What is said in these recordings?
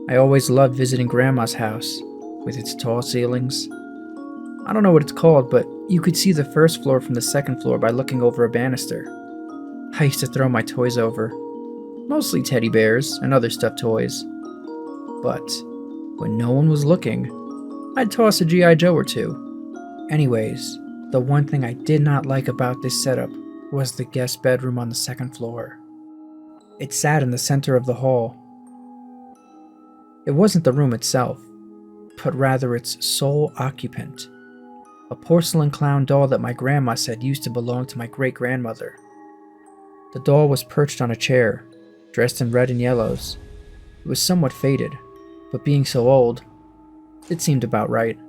I always loved visiting Grandma's house, with its tall ceilings. I don't know what it's called, but you could see the first floor from the second floor by looking over a banister. I used to throw my toys over, mostly teddy bears and other stuffed toys. But when no one was looking, I'd toss a G.I. Joe or two. Anyways, the one thing I did not like about this setup was the guest bedroom on the second floor. It sat in the center of the hall. It wasn't the room itself, but rather its sole occupant, a porcelain clown doll that my grandma said used to belong to my great-grandmother. The doll was perched on a chair, dressed in red and yellows. It was somewhat faded, but being so old, it seemed about right.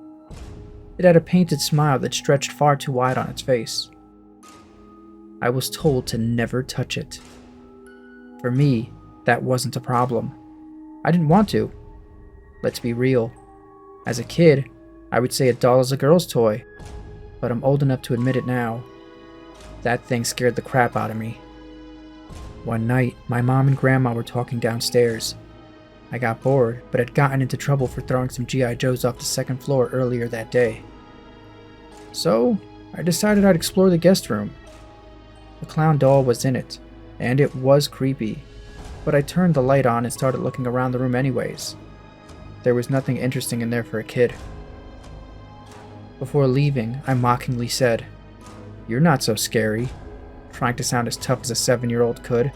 It had a painted smile that stretched far too wide on its face. I was told to never touch it. For me, that wasn't a problem. I didn't want to. Let's be real. As a kid, I would say a doll is a girl's toy, but I'm old enough to admit it now. That thing scared the crap out of me. One night, my mom and grandma were talking downstairs. I got bored, but had gotten into trouble for throwing some G.I. Joes off the second floor earlier that day. So, I decided I'd explore the guest room. The clown doll was in it, and it was creepy, but I turned the light on and started looking around the room anyways. There was nothing interesting in there for a kid. Before leaving, I mockingly said, "You're not so scary," trying to sound as tough as a 7-year-old could.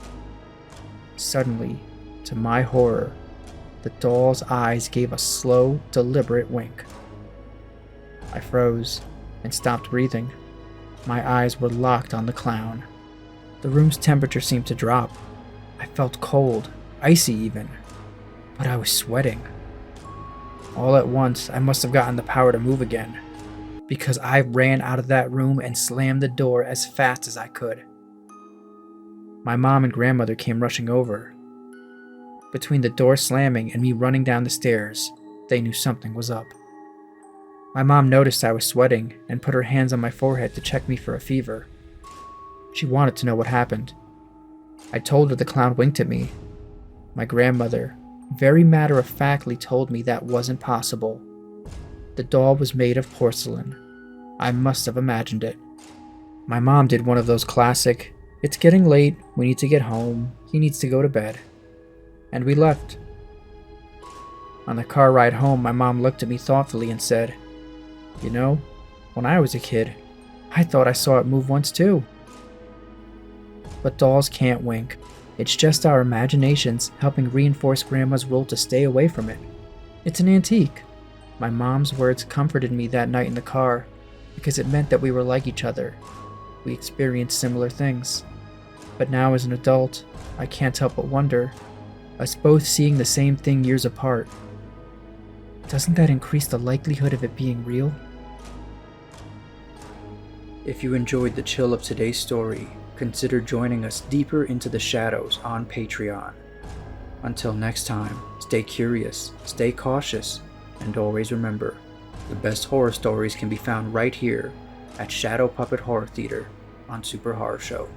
Suddenly, to my horror, the doll's eyes gave a slow, deliberate wink. I froze and stopped breathing. My eyes were locked on the clown. The room's temperature seemed to drop. I felt cold, icy even, but I was sweating. All at once, I must have gotten the power to move again, because I ran out of that room and slammed the door as fast as I could. My mom and grandmother came rushing over. Between the door slamming and me running down the stairs, they knew something was up. My mom noticed I was sweating and put her hands on my forehead to check me for a fever. She wanted to know what happened. I told her the clown winked at me. My grandmother very matter-of-factly told me that wasn't possible. The doll was made of porcelain. I must have imagined it. My mom did one of those classic, "It's getting late, we need to get home, he needs to go to bed." And we left. On the car ride home, my mom looked at me thoughtfully and said, "You know, when I was a kid, I thought I saw it move once too." But dolls can't wink. It's just our imaginations helping reinforce Grandma's rule to stay away from it. It's an antique. My mom's words comforted me that night in the car because it meant that we were like each other. We experienced similar things. But now as an adult, I can't help but wonder, us both seeing the same thing years apart, doesn't that increase the likelihood of it being real? If you enjoyed the chill of today's story, consider joining us deeper into the shadows on Patreon. Until next time, stay curious, stay cautious, and always remember, the best horror stories can be found right here at Shadow Puppet Horror Theater on Super Horror Show.